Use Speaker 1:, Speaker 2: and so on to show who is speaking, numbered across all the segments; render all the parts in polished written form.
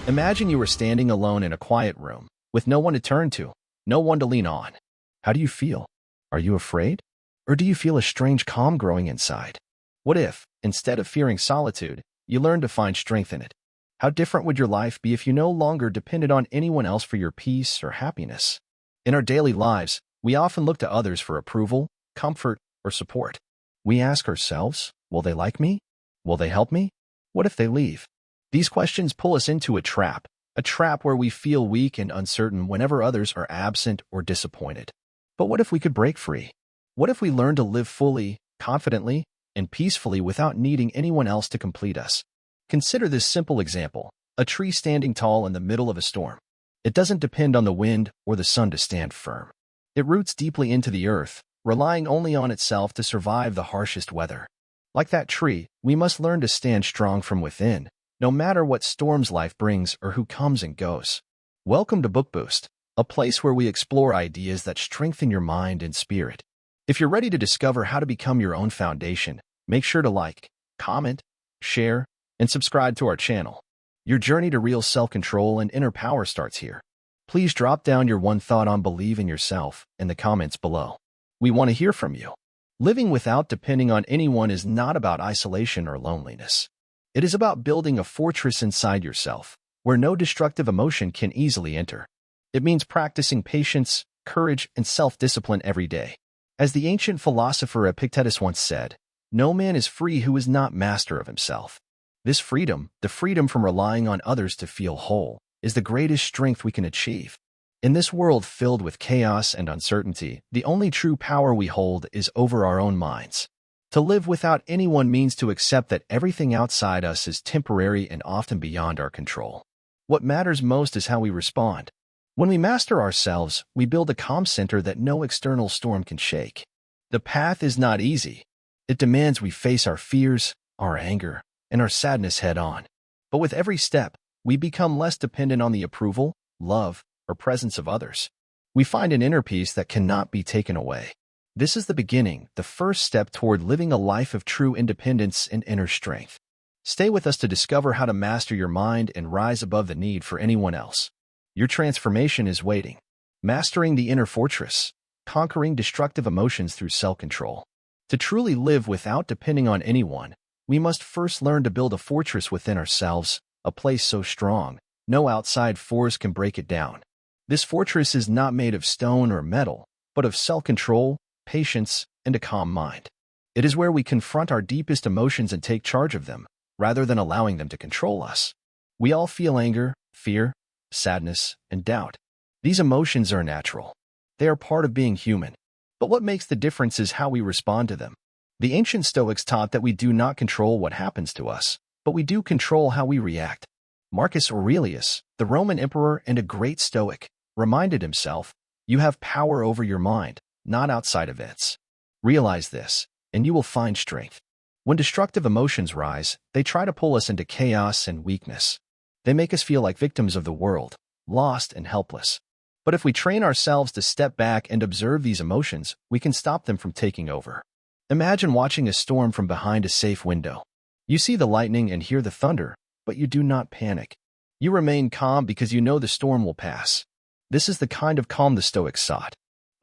Speaker 1: Imagine you were standing alone in a quiet room, with no one to turn to, no one to lean on. How do you feel? Are you afraid? Or do you feel a strange calm growing inside? What if, instead of fearing solitude, you learned to find strength in it? How different would your life be if you no longer depended on anyone else for your peace or happiness? In our daily lives, we often look to others for approval, comfort, or support. We ask ourselves, will they like me? Will they help me? What if they leave? These questions pull us into a trap where we feel weak and uncertain whenever others are absent or disappointed. But what if we could break free? What if we learned to live fully, confidently, and peacefully without needing anyone else to complete us? Consider this simple example: a tree standing tall in the middle of a storm. It doesn't depend on the wind or the sun to stand firm. It roots deeply into the earth, relying only on itself to survive the harshest weather. Like that tree, we must learn to stand strong from within, no matter what storms life brings or who comes and goes. Welcome to Book Boost, a place where we explore ideas that strengthen your mind and spirit. If you're ready to discover how to become your own foundation, make sure to like, comment, share, and subscribe to our channel. Your journey to real self-control and inner power starts here. Please drop down your one thought on believe in yourself in the comments below. We want to hear from you. Living without depending on anyone is not about isolation or loneliness. It is about building a fortress inside yourself, where no destructive emotion can easily enter. It means practicing patience, courage, and self-discipline every day. As the ancient philosopher Epictetus once said, "No man is free who is not master of himself." This freedom, the freedom from relying on others to feel whole, is the greatest strength we can achieve. In this world filled with chaos and uncertainty, the only true power we hold is over our own minds. To live without anyone means to accept that everything outside us is temporary and often beyond our control. What matters most is how we respond. When we master ourselves, we build a calm center that no external storm can shake. The path is not easy. It demands we face our fears, our anger, and our sadness head-on. But with every step, we become less dependent on the approval, love, or presence of others. We find an inner peace that cannot be taken away. This is the beginning, the first step toward living a life of true independence and inner strength. Stay with us to discover how to master your mind and rise above the need for anyone else. Your transformation is waiting. Mastering the inner fortress, conquering destructive emotions through self-control. To truly live without depending on anyone, we must first learn to build a fortress within ourselves, a place so strong, no outside force can break it down. This fortress is not made of stone or metal, but of self-control, patience, and a calm mind. It is where we confront our deepest emotions and take charge of them, rather than allowing them to control us. We all feel anger, fear, sadness, and doubt. These emotions are natural. They are part of being human. But what makes the difference is how we respond to them. The ancient Stoics taught that we do not control what happens to us, but we do control how we react. Marcus Aurelius, the Roman emperor and a great Stoic, reminded himself, "You have power over your mind, not outside events." Realize this, and you will find strength. When destructive emotions rise, they try to pull us into chaos and weakness. They make us feel like victims of the world, lost and helpless. But if we train ourselves to step back and observe these emotions, we can stop them from taking over. Imagine watching a storm from behind a safe window. You see the lightning and hear the thunder, but you do not panic. You remain calm because you know the storm will pass. This is the kind of calm the Stoics sought.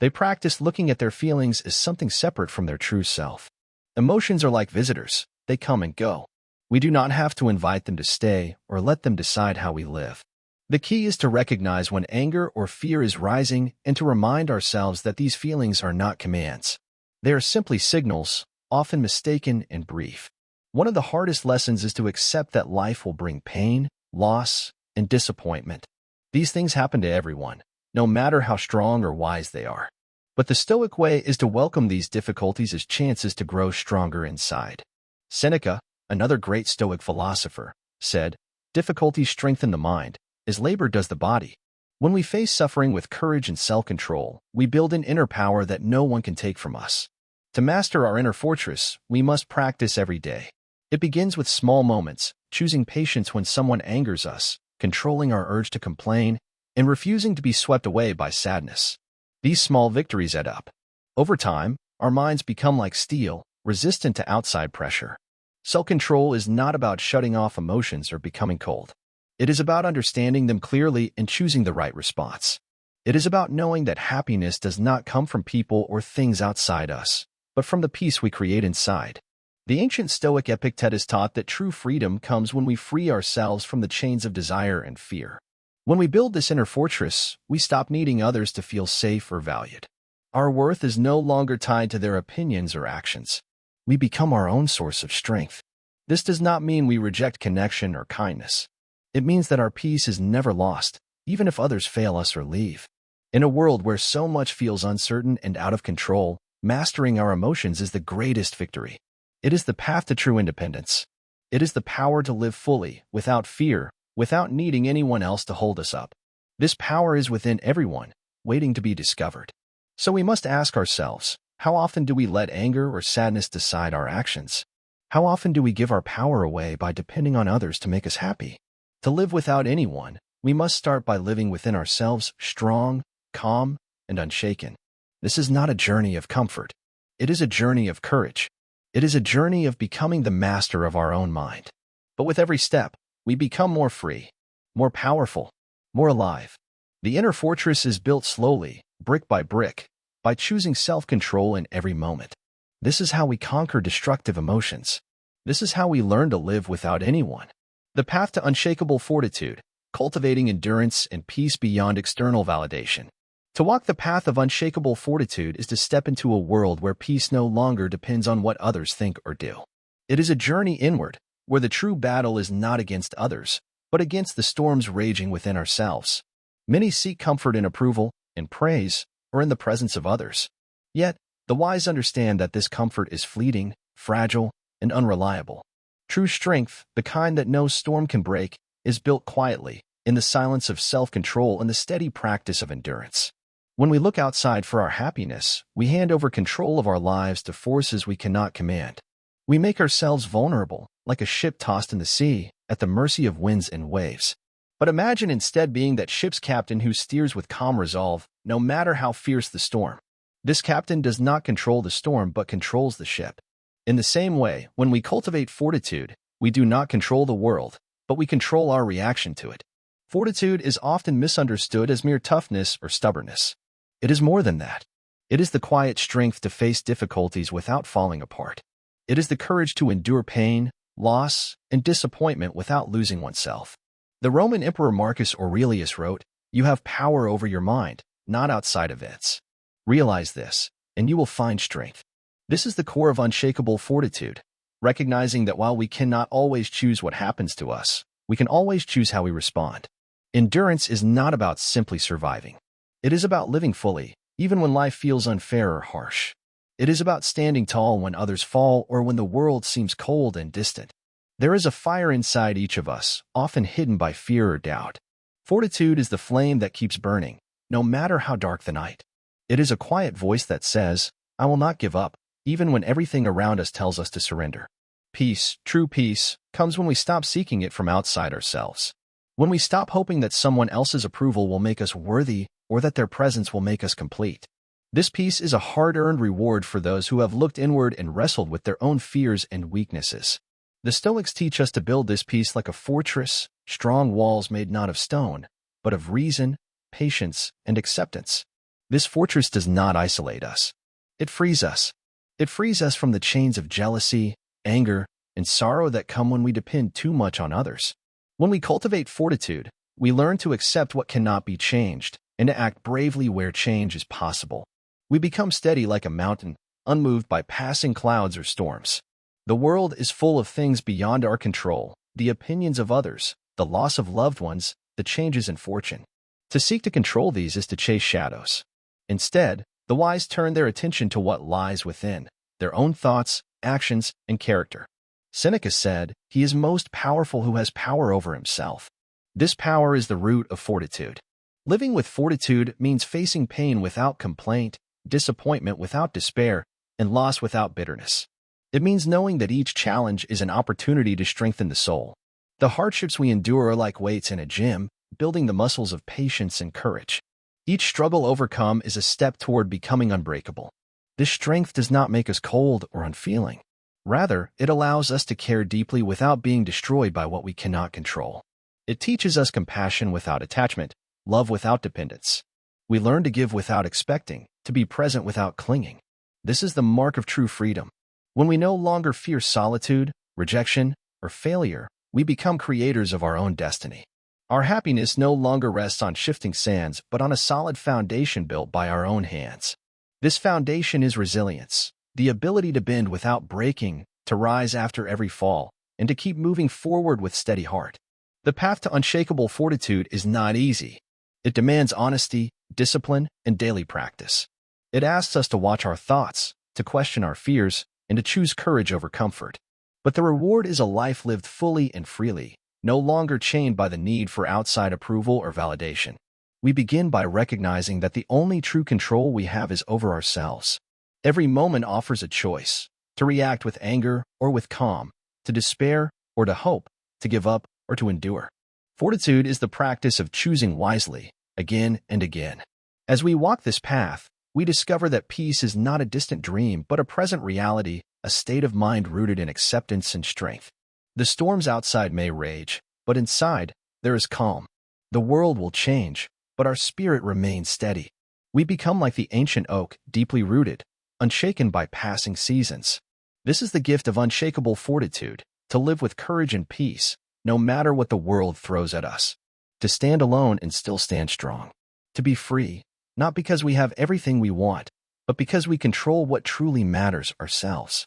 Speaker 1: They practiced looking at their feelings as something separate from their true self. Emotions are like visitors. They come and go. We do not have to invite them to stay or let them decide how we live. The key is to recognize when anger or fear is rising and to remind ourselves that these feelings are not commands. They are simply signals, often mistaken and brief. One of the hardest lessons is to accept that life will bring pain, loss, and disappointment. These things happen to everyone, no matter how strong or wise they are. But the Stoic way is to welcome these difficulties as chances to grow stronger inside. Seneca, another great Stoic philosopher, said, "Difficulties strengthen the mind, as labor does the body." When we face suffering with courage and self-control, we build an inner power that no one can take from us. To master our inner fortress, we must practice every day. It begins with small moments, choosing patience when someone angers us, controlling our urge to complain, and refusing to be swept away by sadness. These small victories add up. Over time, our minds become like steel, resistant to outside pressure. Self-control is not about shutting off emotions or becoming cold. It is about understanding them clearly and choosing the right response. It is about knowing that happiness does not come from people or things outside us, but from the peace we create inside. The ancient Stoic Epictetus taught that true freedom comes when we free ourselves from the chains of desire and fear. When we build this inner fortress, we stop needing others to feel safe or valued. Our worth is no longer tied to their opinions or actions. We become our own source of strength. This does not mean we reject connection or kindness. It means that our peace is never lost, even if others fail us or leave. In a world where so much feels uncertain and out of control, mastering our emotions is the greatest victory. It is the path to true independence. It is the power to live fully, without fear, without needing anyone else to hold us up. This power is within everyone, waiting to be discovered. So we must ask ourselves, how often do we let anger or sadness decide our actions? How often do we give our power away by depending on others to make us happy? To live without anyone, we must start by living within ourselves, strong, calm, and unshaken. This is not a journey of comfort. It is a journey of courage. It is a journey of becoming the master of our own mind. But with every step, we become more free, more powerful, more alive. The inner fortress is built slowly, brick by brick, by choosing self-control in every moment. This is how we conquer destructive emotions. This is how we learn to live without anyone. The path to unshakable fortitude, cultivating endurance and peace beyond external validation. To walk the path of unshakable fortitude is to step into a world where peace no longer depends on what others think or do. It is a journey inward, where the true battle is not against others, but against the storms raging within ourselves. Many seek comfort in approval, in praise, or in the presence of others. Yet, the wise understand that this comfort is fleeting, fragile, and unreliable. True strength, the kind that no storm can break, is built quietly, in the silence of self-control and the steady practice of endurance. When we look outside for our happiness, we hand over control of our lives to forces we cannot command. We make ourselves vulnerable, like a ship tossed in the sea, at the mercy of winds and waves. But imagine instead being that ship's captain who steers with calm resolve, no matter how fierce the storm. This captain does not control the storm but controls the ship. In the same way, when we cultivate fortitude, we do not control the world, but we control our reaction to it. Fortitude is often misunderstood as mere toughness or stubbornness. It is more than that. It is the quiet strength to face difficulties without falling apart. It is the courage to endure pain, loss, and disappointment without losing oneself. The Roman Emperor Marcus Aurelius wrote, "You have power over your mind, not outside events." Realize this, and you will find strength. This is the core of unshakable fortitude, recognizing that while we cannot always choose what happens to us, we can always choose how we respond. Endurance is not about simply surviving. It is about living fully, even when life feels unfair or harsh. It is about standing tall when others fall or when the world seems cold and distant. There is a fire inside each of us, often hidden by fear or doubt. Fortitude is the flame that keeps burning, no matter how dark the night. It is a quiet voice that says, "I will not give up," even when everything around us tells us to surrender. Peace, true peace, comes when we stop seeking it from outside ourselves. When we stop hoping that someone else's approval will make us worthy or that their presence will make us complete. This peace is a hard-earned reward for those who have looked inward and wrestled with their own fears and weaknesses. The Stoics teach us to build this peace like a fortress, strong walls made not of stone, but of reason, patience, and acceptance. This fortress does not isolate us. It frees us. It frees us from the chains of jealousy, anger, and sorrow that come when we depend too much on others. When we cultivate fortitude, we learn to accept what cannot be changed and to act bravely where change is possible. We become steady like a mountain, unmoved by passing clouds or storms. The world is full of things beyond our control, the opinions of others, the loss of loved ones, the changes in fortune. To seek to control these is to chase shadows. Instead, the wise turn their attention to what lies within, their own thoughts, actions, and character. Seneca said, "He is most powerful who has power over himself." This power is the root of fortitude. Living with fortitude means facing pain without complaint, disappointment without despair, and loss without bitterness. It means knowing that each challenge is an opportunity to strengthen the soul. The hardships we endure are like weights in a gym, building the muscles of patience and courage. Each struggle overcome is a step toward becoming unbreakable. This strength does not make us cold or unfeeling. Rather, it allows us to care deeply without being destroyed by what we cannot control. It teaches us compassion without attachment, love without dependence. We learn to give without expecting, to be present without clinging. This is the mark of true freedom. When we no longer fear solitude, rejection, or failure, we become creators of our own destiny. Our happiness no longer rests on shifting sands, but on a solid foundation built by our own hands. This foundation is resilience, the ability to bend without breaking, to rise after every fall, and to keep moving forward with steady heart. The path to unshakable fortitude is not easy. It demands honesty, discipline, and daily practice. It asks us to watch our thoughts, to question our fears, and to choose courage over comfort. But the reward is a life lived fully and freely, no longer chained by the need for outside approval or validation. We begin by recognizing that the only true control we have is over ourselves. Every moment offers a choice, to react with anger or with calm, to despair or to hope, to give up or to endure. Fortitude is the practice of choosing wisely, again and again. As we walk this path, we discover that peace is not a distant dream but a present reality, a state of mind rooted in acceptance and strength. The storms outside may rage, but inside, there is calm. The world will change, but our spirit remains steady. We become like the ancient oak, deeply rooted, unshaken by passing seasons. This is the gift of unshakable fortitude, to live with courage and peace, no matter what the world throws at us. To stand alone and still stand strong. To be free, not because we have everything we want, but because we control what truly matters ourselves.